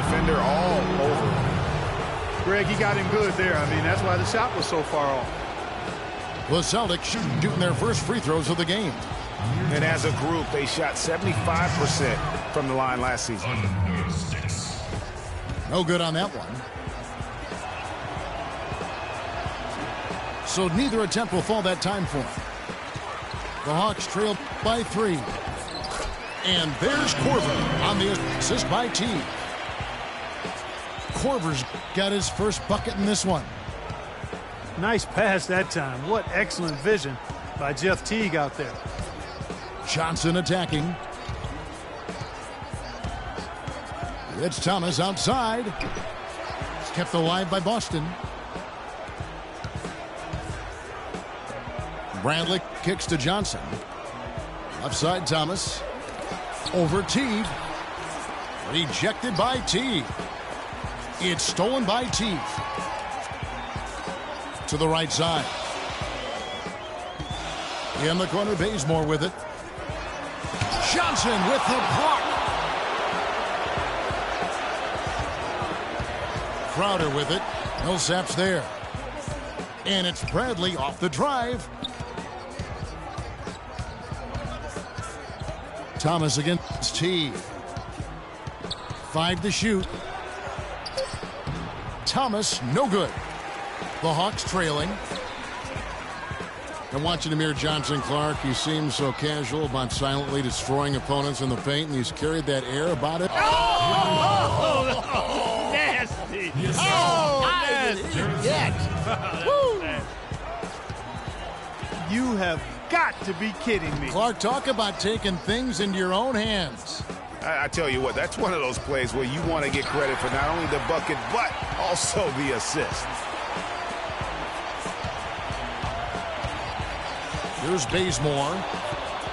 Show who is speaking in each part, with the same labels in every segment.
Speaker 1: defender all over.
Speaker 2: Greg, he got him good there. I mean, that's why the shot was so far off.
Speaker 3: The Celtics shooting their first free throws of the game.
Speaker 1: And as a group, they shot 75% from the line last season.
Speaker 3: No good on that one. So neither attempt will fall that time for him. The Hawks trail by 3. And there's Korver on the assist by Teague. Korver's got his first bucket in this one.
Speaker 2: Nice pass that time. What excellent vision by Jeff Teague out there.
Speaker 3: Johnson attacking. It's Thomas outside. It's kept alive by Boston. Bradley kicks to Johnson. Left side Thomas. Over Teague. Rejected by Teague. It's stolen by Teague. To the right side. In the corner, Bazemore with it. Johnson with the block. Crowder with it. Millsap's there. And it's Bradley off the drive. Thomas against Teague. 5 to shoot. Thomas, no good. The Hawks trailing. And watching Amir Johnson Clark, he seems so casual about silently destroying opponents in the paint, and he's carried that air about it.
Speaker 2: Oh, nasty. Oh, nasty. You have got to be kidding me.
Speaker 3: Clark, talk about taking things into your own hands.
Speaker 1: I tell you what, that's one of those plays where you want to get credit for not only the bucket, but also the assist.
Speaker 3: Here's Bazemore.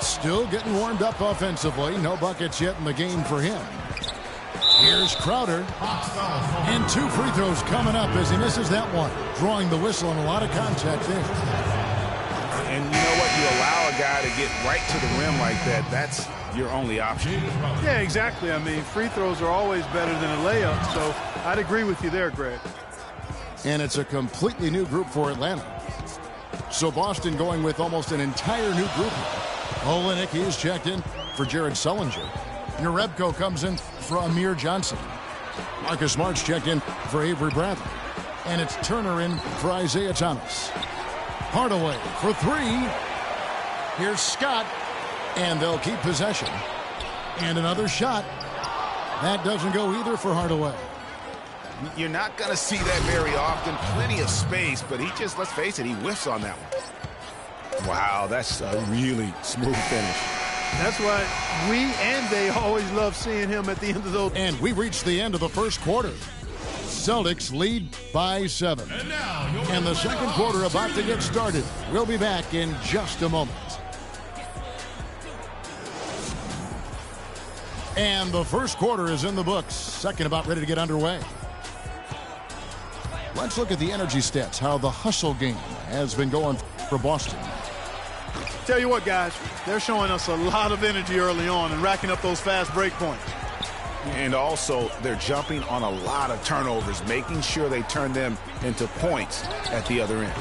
Speaker 3: Still getting warmed up offensively. No buckets yet in the game for him. Here's Crowder. And 2 free throws coming up as he misses that one. Drawing the whistle and a lot of contact there.
Speaker 1: And you know what? You allow a guy to get right to the rim like that. That's your only option.
Speaker 2: Yeah, exactly. I mean, free throws are always better than a layup, so I'd agree with you there, Greg.
Speaker 3: And it's a completely new group for Atlanta. So Boston going with almost an entire new group. Olenek, he is checked in for Jared Sullinger. Jerebko comes in for Amir Johnson. Marcus Smart's checked in for Avery Bradley. And it's Turner in for Isaiah Thomas. Hardaway for 3. Here's Scott. And they'll keep possession. And another shot. That doesn't go either for Hardaway.
Speaker 1: You're not going to see that very often. Plenty of space, but he just, let's face it, he whiffs on that one. Wow, that's a really smooth finish.
Speaker 2: That's why we and they always love seeing him at the end of those.
Speaker 3: And we reached the end of the first quarter. Celtics lead by 7. And the second quarter about to get started. We'll be back in just a moment. And the first quarter is in the books. Second about ready to get underway. Let's look at the energy stats, how the hustle game has been going for Boston.
Speaker 2: Tell you what, guys, they're showing us a lot of energy early on and racking up those fast break points.
Speaker 1: And also, they're jumping on a lot of turnovers, making sure they turn them into points at the other end.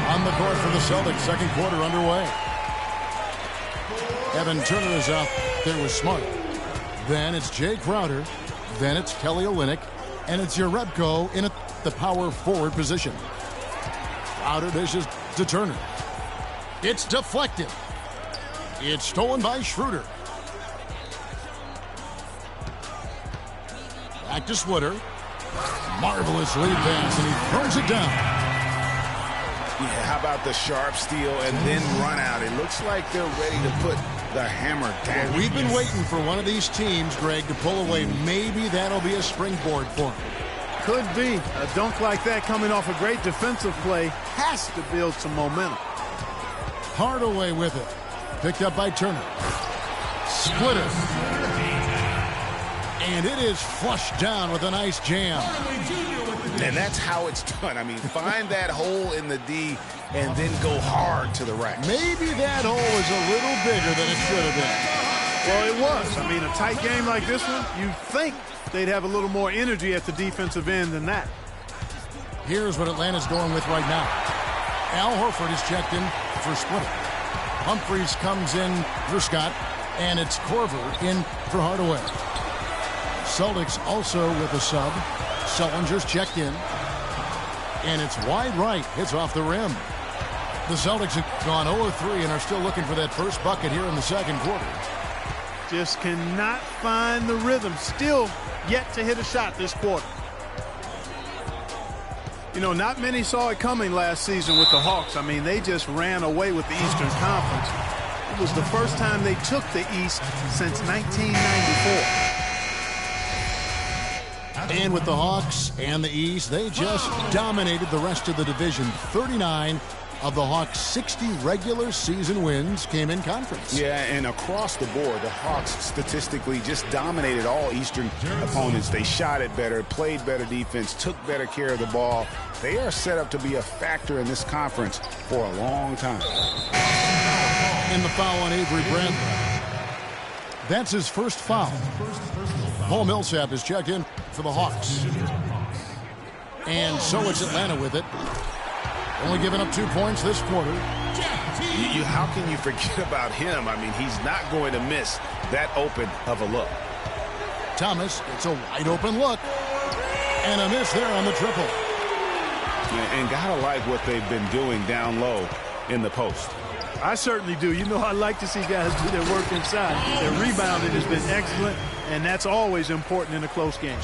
Speaker 3: On the court for the Celtics, second quarter underway. Evan Turner is out there with Smart. Then it's Jay Crowder. Then it's Kelly Olynyk. And it's Jerebko in the power forward position. Crowder dishes to Turner. It's deflected. It's stolen by Schroeder. Back to Switter. Marvelous lead pass, and he throws it down.
Speaker 1: Yeah, how about the sharp steal and then run out? It looks like they're ready to put the hammer down.
Speaker 3: Well, we've been waiting for one of these teams, Greg, to pull away. Maybe that'll be a springboard for him.
Speaker 2: Could be. A dunk like that coming off a great defensive play has to build some momentum.
Speaker 3: Hardaway with it. Picked up by Turner. Splitter. And it is flushed down with a nice jam.
Speaker 1: And that's how it's done. I mean, find that hole in the D and then go hard to the rack.
Speaker 3: Maybe that hole is a little bigger than it should have been.
Speaker 2: Well, it was. I mean, a tight game like this one, you'd think they'd have a little more energy at the defensive end than that.
Speaker 3: Here's what Atlanta's going with right now. Al Horford is checked in for Splitter. Humphries comes in for Scott, and it's Korver in for Hardaway. Celtics also with a sub. Sullinger's checked in, and it's wide right. Hits off the rim. The Celtics have gone 0-3 and are still looking for that first bucket here in the second quarter.
Speaker 2: Just cannot find the rhythm. Still yet to hit a shot this quarter. You know, not many saw it coming last season with the Hawks. I mean, they just ran away with the Eastern Conference. It was the first time they took the East since 1994.
Speaker 3: And with the Hawks and the East, they just dominated the rest of the division. 39 of the Hawks' 60 regular season wins came in conference.
Speaker 1: Yeah, and across the board, the Hawks statistically just dominated all Eastern opponents. They shot it better, played better defense, took better care of the ball. They are set up to be a factor in this conference for a long time.
Speaker 3: In the foul on Avery Bradley. That's his first foul. Paul Millsap is checked in for the Hawks. And so it's Atlanta with it. Only giving up 2 points this quarter.
Speaker 1: How can you forget about him? I mean, he's not going to miss that open of a look.
Speaker 3: Thomas, it's a wide open look. And a miss there on the triple.
Speaker 1: And gotta like what they've been doing down low in the post.
Speaker 2: I certainly do. You know, I like to see guys do their work inside. Their rebounding has been excellent, and that's always important in a close game.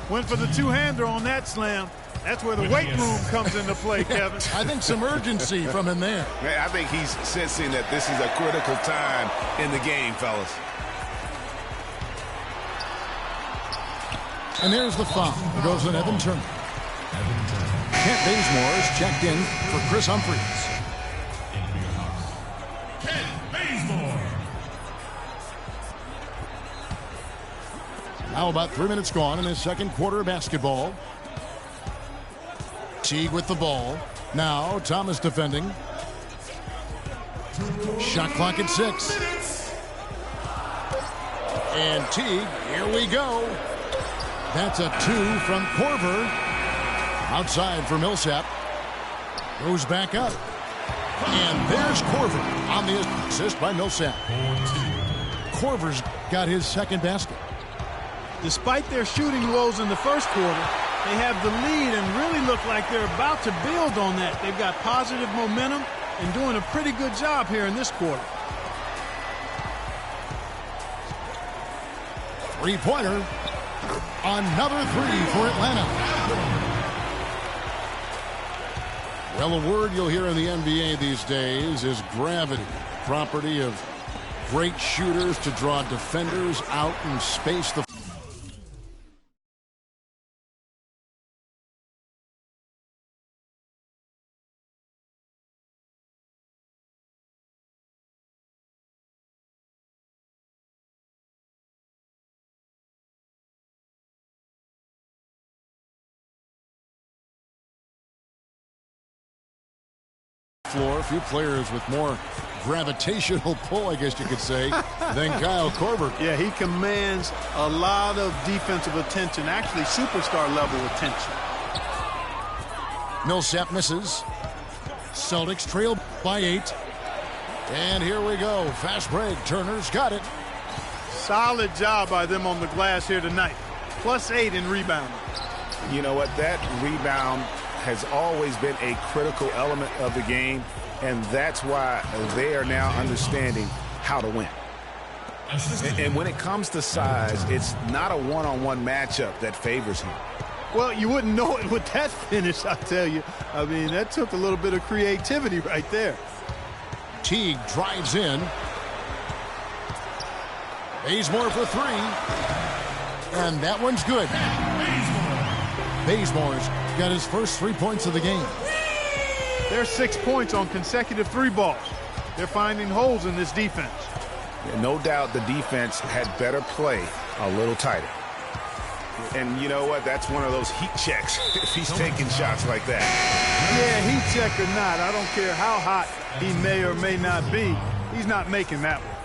Speaker 2: Went for the two-hander on that slam. That's where the weight room comes into play, Kevin.
Speaker 3: I think some urgency from him there.
Speaker 1: I think he's sensing that this is a critical time in the game, fellas.
Speaker 3: And there's the foul. It goes on Evan Turner. Kent Bazemore is checked in for Chris Humphries.
Speaker 4: Kent Bazemore.
Speaker 3: Now about 3 minutes gone in his second quarter of basketball. Teague with the ball. Now Thomas defending. Shot clock at 6. And Teague, here we go. That's a 2 from Korver. Outside for Millsap. Goes back up. And there's Korver on the assist by Millsap. Korver's got his second basket.
Speaker 2: Despite their shooting woes in the first quarter, they have the lead and really look like they're about to build on that. They've got positive momentum and doing a pretty good job here in this quarter.
Speaker 3: Three-pointer. Another 3 for Atlanta. Well, a word you'll hear in the NBA these days is gravity. Property of great shooters to draw defenders out and space the floor. A few players with more gravitational pull, I guess you could say, than Kyle Korver.
Speaker 2: Yeah, he commands a lot of defensive attention, actually superstar level attention.
Speaker 3: Millsap misses. Celtics trail by 8. And here we go. Fast break. Turner's got it.
Speaker 2: Solid job by them on the glass here tonight. +8 in rebounding.
Speaker 1: You know what? That rebound has always been a critical element of the game, and that's why they are now understanding how to win. And when it comes to size, it's not a one-on-one matchup that favors him.
Speaker 2: Well, you wouldn't know it with that finish, I tell you. I mean, that took a little bit of creativity right there.
Speaker 3: Teague drives in. Bazemore for 3. And that one's good. Bazemore's got his first 3 points of the game.
Speaker 2: There's 6 points on consecutive 3 balls. They're finding holes in this defense.
Speaker 1: Yeah, no doubt the defense had better play a little tighter. And you know what? That's one of those heat checks if he's taking shots like that.
Speaker 2: Yeah, heat check or not, I don't care how hot he may or may not be. He's not making that one.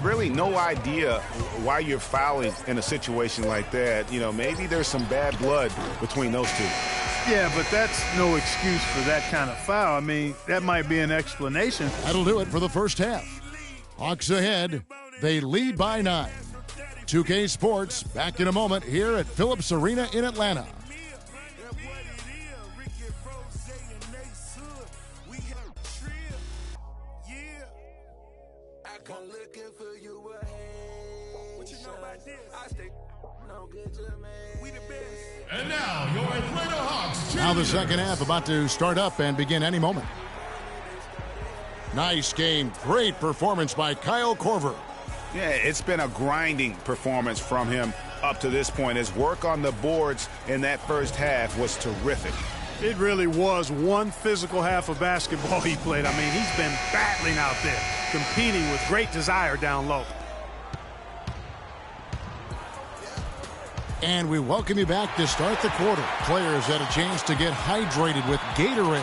Speaker 1: really no idea why you're fouling in a situation like that. You know, maybe there's some bad blood between those two.
Speaker 2: Yeah, but that's no excuse for that kind of foul. I mean, that might be an explanation.
Speaker 3: That'll do it for the first half. Hawks ahead. They lead by 9. 2K Sports back in a moment here at Phillips Arena in Atlanta.
Speaker 4: And now, your Atlanta Hawks.
Speaker 3: Now the second half about to start up and begin any moment. Nice game. Great performance by Kyle Korver.
Speaker 1: Yeah, it's been a grinding performance from him up to this point. His work on the boards in that first half was terrific.
Speaker 2: It really was one physical half of basketball he played. I mean, he's been battling out there, competing with great desire down low.
Speaker 3: And we welcome you back to start the quarter. Players had a chance to get hydrated with Gatorade.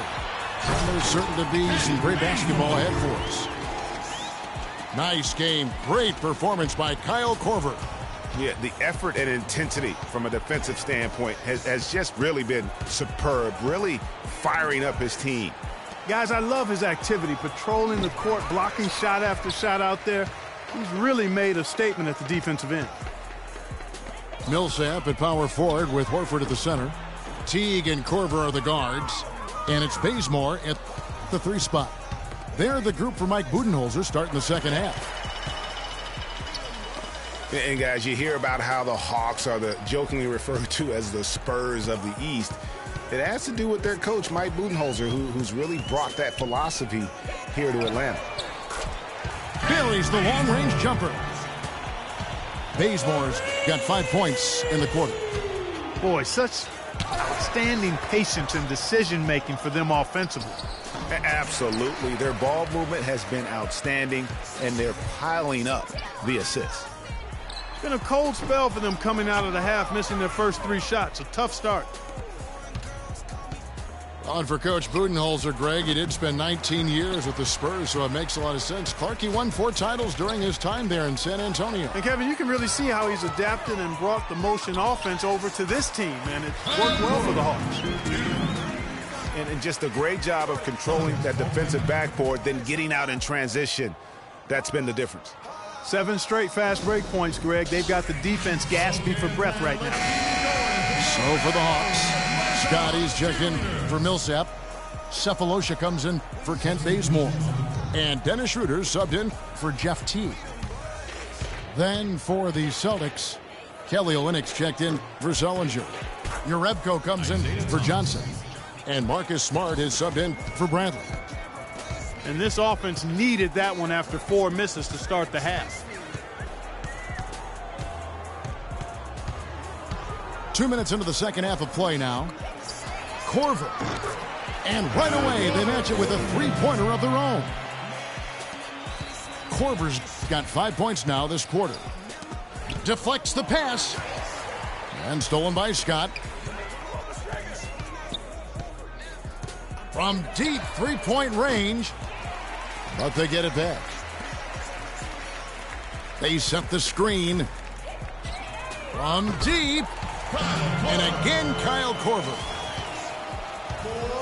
Speaker 3: And there's certain to be some great basketball ahead for us. Nice game. Great performance by Kyle Korver.
Speaker 1: Yeah, the effort and intensity from a defensive standpoint has just really been superb, really firing up his team.
Speaker 2: Guys, I love his activity, patrolling the court, blocking shot after shot out there. He's really made a statement at the defensive end.
Speaker 3: Millsap at power forward with Horford at the center. Teague and Korver are the guards. And it's Bazemore at the 3 spot. They're the group for Mike Budenholzer starting the second half.
Speaker 1: And guys, you hear about how the Hawks are jokingly referred to as the Spurs of the East. It has to do with their coach, Mike Budenholzer, who's really brought that philosophy here to Atlanta.
Speaker 3: Buries the long-range jumper. Bazemore's got 5 points in the quarter.
Speaker 2: Boy, such outstanding patience and decision-making for them offensively.
Speaker 1: Absolutely. Their ball movement has been outstanding, and they're piling up the assists.
Speaker 2: It's been a cold spell for them coming out of the half, missing their first 3 shots. A tough start.
Speaker 3: On for Coach Budenholzer, Greg. He did spend 19 years with the Spurs, so it makes a lot of sense. Clarkie won 4 titles during his time there in San Antonio.
Speaker 2: And, Kevin, you can really see how he's adapted and brought the motion offense over to this team, and it worked well for the Hawks.
Speaker 1: And just a great job of controlling that defensive backboard, then getting out in transition. That's been the difference.
Speaker 2: 7 straight fast break points, Greg. They've got the defense gasping for breath right now.
Speaker 3: So for the Hawks, Scotty's checked in for Millsap. Cephalosha comes in for Kent Bazemore. And Dennis Schroeder subbed in for Jeff Teague. Then for the Celtics, Kelly Olynyk's checked in for Sullinger. Urebko comes in for Johnson. And Marcus Smart is subbed in for Bradley.
Speaker 2: And this offense needed that one after 4 misses to start the half.
Speaker 3: 2 minutes into the second half of play now. Korver. And right away, they match it with a 3-pointer of their own. Korver's got 5 points now this quarter. Deflects the pass. And stolen by Scott. From deep 3-point range. But they get it back. They set the screen. From deep. And again, Kyle Korver.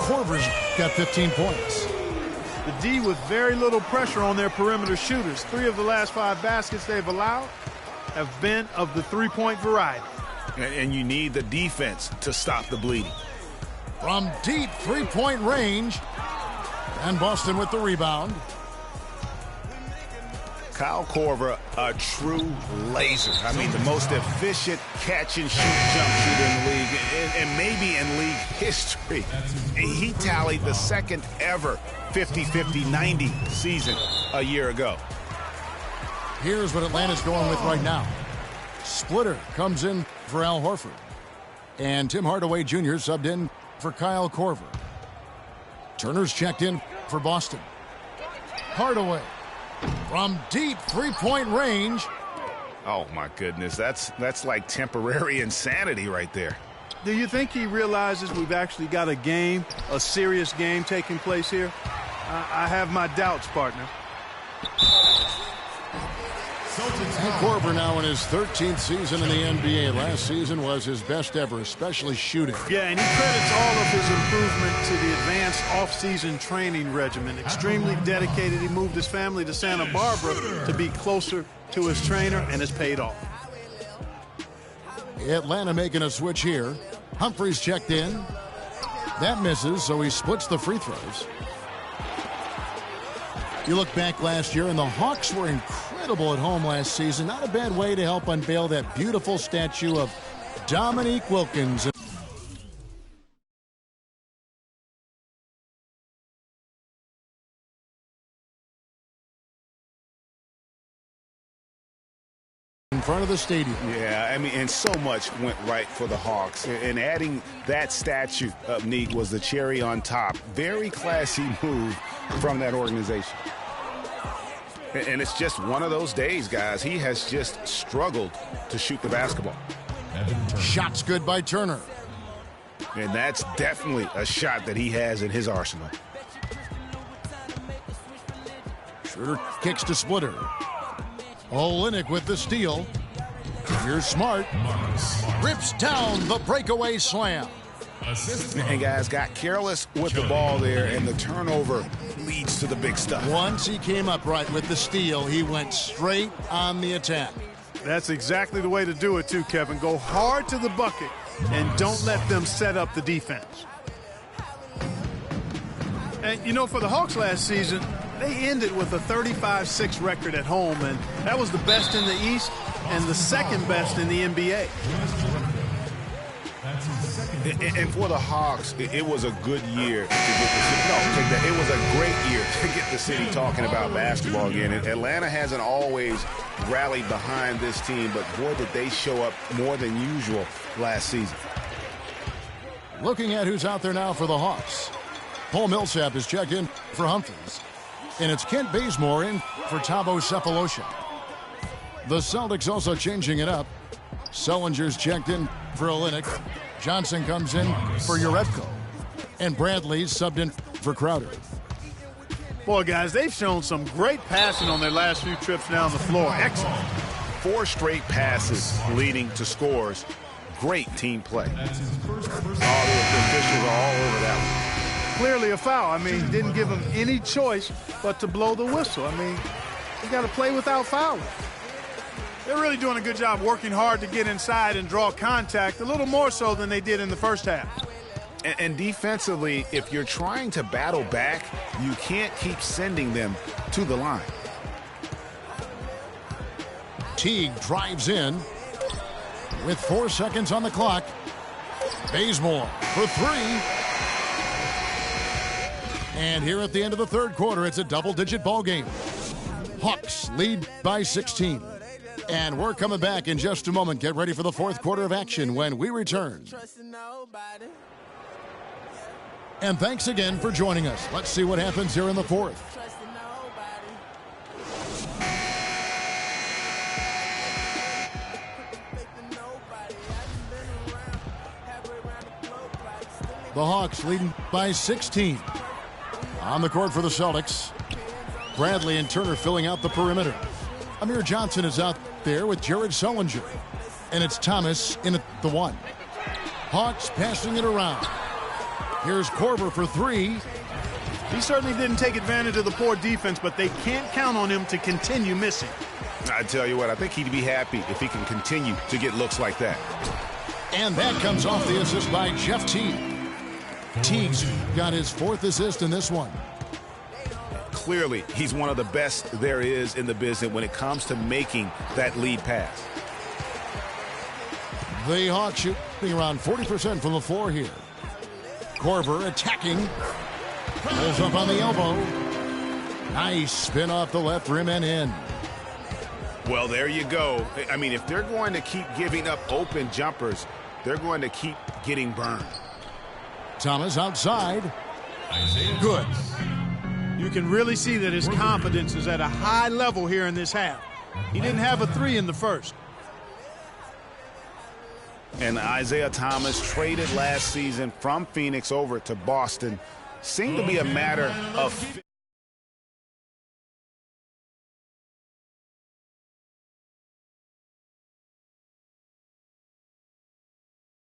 Speaker 3: Korver's got 15 points.
Speaker 2: The D with very little pressure on their perimeter shooters. 3 of the last 5 baskets they've allowed have been of the 3-point variety.
Speaker 1: And you need the defense to stop the bleeding.
Speaker 3: From deep 3-point range. And Boston with the rebound.
Speaker 1: Kyle Korver, a true laser. I mean, the most efficient catch-and-shoot jump shooter in the league, and maybe in league history. He tallied the second ever 50-50-90 season a year ago.
Speaker 3: Here's what Atlanta's going with right now. Splitter comes in for Al Horford. And Tim Hardaway Jr. subbed in for Kyle Korver. Turner's checked in for Boston. Hardaway. From deep 3-point range.
Speaker 1: Oh, my goodness. That's like temporary insanity right there.
Speaker 2: Do you think he realizes we've actually got a game, a serious game taking place here? I have my doubts, partner.
Speaker 3: And Korver now in his 13th season in the NBA. Last season was his best ever, especially shooting.
Speaker 2: Yeah, and he credits all of his improvement to the advanced off-season training regimen. Extremely dedicated. He moved his family to Santa Barbara to be closer to his trainer, and it's paid off.
Speaker 3: Atlanta making a switch here. Humphries checked in. That misses, so he splits the free throws. You look back last year, and the Hawks were incredible at home last season. Not a bad way to help unveil that beautiful statue of Dominique Wilkins. In front of the stadium.
Speaker 1: Yeah, I mean, and so much went right for the Hawks. And adding that statue up, Neek, was the cherry on top. Very classy move from that organization. And it's just one of those days, guys. He has just struggled to shoot the basketball.
Speaker 3: Shots good by Turner.
Speaker 1: And that's definitely a shot that he has in his arsenal.
Speaker 3: Schroeder kicks to Splitter. Olynyk with the steal. Here's Smart. Rips down the breakaway slam.
Speaker 1: And guys got careless with the ball there, and the turnover leads to the big stuff.
Speaker 3: Once he came upright with the steal, he went straight on the attack.
Speaker 2: That's exactly the way to do it, too, Kevin. Go hard to the bucket and don't let them set up the defense. And, you know, for the Hawks last season, they ended with a 35-6 record at home, and that was the best in the East and the second best in the NBA.
Speaker 1: And for the Hawks, it was a good year to get the city. No, take that. It was a great year to get the city talking about basketball again. And Atlanta hasn't always rallied behind this team, but boy, did they show up more than usual last season.
Speaker 3: Looking at who's out there now for the Hawks. Paul Millsap is checked in for Humphries. And it's Kent Bazemore in for Thabo Sefolosha. The Celtics also changing it up. Sellinger's checked in for Olynyk. Johnson comes in for Urebko. And Bradley's subbed in for Crowder.
Speaker 2: Boy, guys, they've shown some great passing on their last few trips down the floor. Excellent.
Speaker 1: 4 straight passes leading to scores. Great team play. All the officials are all over that one.
Speaker 2: Clearly a foul. I mean, didn't give him any choice but to blow the whistle. I mean, you got to play without fouling. They're really doing a good job working hard to get inside and draw contact, a little more so than they did in the first half.
Speaker 1: And defensively, if you're trying to battle back, you can't keep sending them to the line.
Speaker 3: Teague drives in with 4 seconds on the clock. Bazemore for 3. And here at the end of the third quarter, it's a double-digit ball game. Hawks lead by 16. And we're coming back in just a moment. Get ready for the fourth quarter of action when we return. And thanks again for joining us. Let's see what happens here in the fourth. The Hawks leading by 16. On the court for the Celtics. Bradley and Turner filling out the perimeter. Amir Johnson is out there with Jared Sullinger. And it's Thomas in at the 1. Hawks passing it around. Here's Korver for 3.
Speaker 2: He certainly didn't take advantage of the poor defense, but they can't count on him to continue missing.
Speaker 1: I tell you what, I think he'd be happy if he can continue to get looks like that.
Speaker 3: And that comes off the assist by Jeff Teague. Teague's got his 4th assist in this one.
Speaker 1: Clearly, he's one of the best there is in the business when it comes to making that lead pass.
Speaker 3: The Hawks shooting around 40% from the floor here. Korver attacking. Pulls up on the elbow. Nice spin off the left rim and in.
Speaker 1: Well, there you go. I mean, if they're going to keep giving up open jumpers, they're going to keep getting burned.
Speaker 3: Thomas outside. Good.
Speaker 2: You can really see that his confidence is at a high level here in this half. He didn't have a 3 in the first.
Speaker 1: And Isaiah Thomas, traded last season from Phoenix over to Boston, seemed to be a matter of